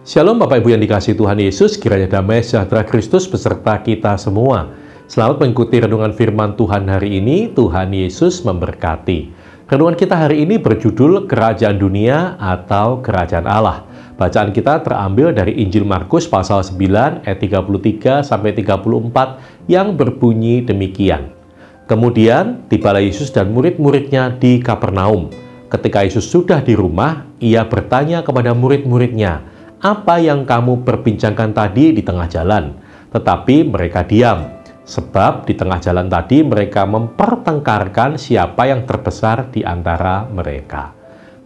Shalom Bapak Ibu yang dikasihi Tuhan Yesus, kiranya damai sejahtera Kristus beserta kita semua. Selamat mengikuti renungan firman Tuhan hari ini. Tuhan Yesus memberkati. Renungan kita hari ini berjudul Kerajaan Dunia atau Kerajaan Allah. Bacaan kita terambil dari Injil Markus pasal 9 ayat 33 sampai 34 yang berbunyi demikian. Kemudian tibalah Yesus dan murid-muridnya di Kapernaum. Ketika Yesus sudah di rumah, ia bertanya kepada murid-muridnya, "Apa yang kamu perbincangkan tadi di tengah jalan?" Tetapi mereka diam, sebab di tengah jalan tadi mereka mempertengkarkan siapa yang terbesar di antara mereka.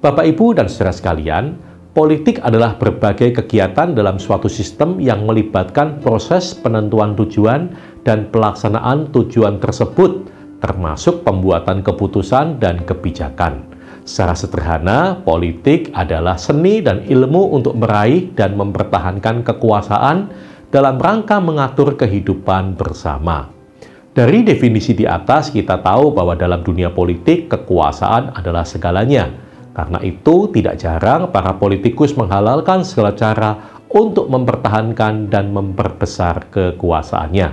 Bapak, Ibu, dan saudara sekalian, politik adalah berbagai kegiatan dalam suatu sistem yang melibatkan proses penentuan tujuan dan pelaksanaan tujuan tersebut, termasuk pembuatan keputusan dan kebijakan. Secara sederhana, politik adalah seni dan ilmu untuk meraih dan mempertahankan kekuasaan dalam rangka mengatur kehidupan bersama. Dari definisi di atas, kita tahu bahwa dalam dunia politik, kekuasaan adalah segalanya. Karena itu, tidak jarang para politikus menghalalkan segala cara untuk mempertahankan dan memperbesar kekuasaannya.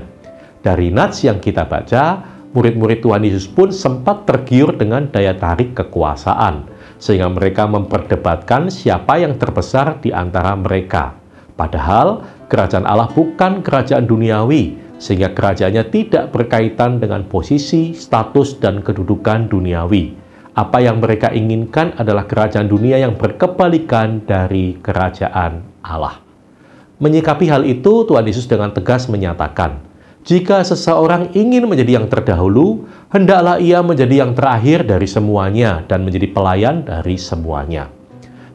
Dari nats yang kita baca, murid-murid Tuhan Yesus pun sempat tergiur dengan daya tarik kekuasaan, sehingga mereka memperdebatkan siapa yang terbesar di antara mereka. Padahal, kerajaan Allah bukan kerajaan duniawi, sehingga kerajaannya tidak berkaitan dengan posisi, status, dan kedudukan duniawi. Apa yang mereka inginkan adalah kerajaan dunia yang berkebalikan dari kerajaan Allah. Menyikapi hal itu, Tuhan Yesus dengan tegas menyatakan, "Jika seseorang ingin menjadi yang terdahulu, hendaklah ia menjadi yang terakhir dari semuanya dan menjadi pelayan dari semuanya."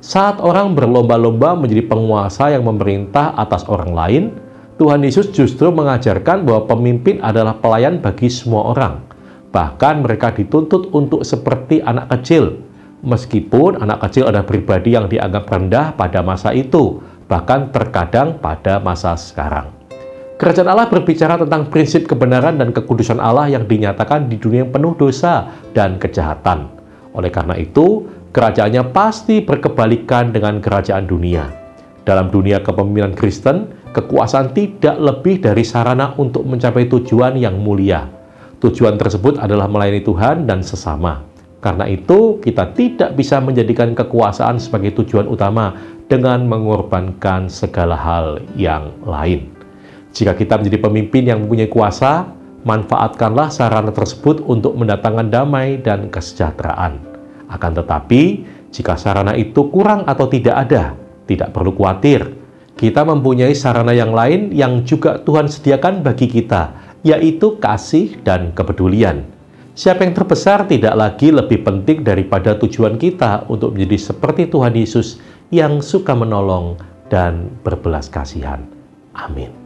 Saat orang berlomba-lomba menjadi penguasa yang memerintah atas orang lain, Tuhan Yesus justru mengajarkan bahwa pemimpin adalah pelayan bagi semua orang. Bahkan mereka dituntut untuk seperti anak kecil, meskipun anak kecil adalah pribadi yang dianggap rendah pada masa itu, bahkan terkadang pada masa sekarang. Kerajaan Allah berbicara tentang prinsip kebenaran dan kekudusan Allah yang dinyatakan di dunia yang penuh dosa dan kejahatan. Oleh karena itu, kerajaannya pasti berkebalikan dengan kerajaan dunia. Dalam dunia kepemimpinan Kristen, kekuasaan tidak lebih dari sarana untuk mencapai tujuan yang mulia. Tujuan tersebut adalah melayani Tuhan dan sesama. Karena itu, kita tidak bisa menjadikan kekuasaan sebagai tujuan utama dengan mengorbankan segala hal yang lain. Jika kita menjadi pemimpin yang mempunyai kuasa, manfaatkanlah sarana tersebut untuk mendatangkan damai dan kesejahteraan. Akan tetapi, jika sarana itu kurang atau tidak ada, tidak perlu khawatir. Kita mempunyai sarana yang lain yang juga Tuhan sediakan bagi kita, yaitu kasih dan kepedulian. Siapa yang terbesar tidak lagi lebih penting daripada tujuan kita untuk menjadi seperti Tuhan Yesus yang suka menolong dan berbelas kasihan. Amin.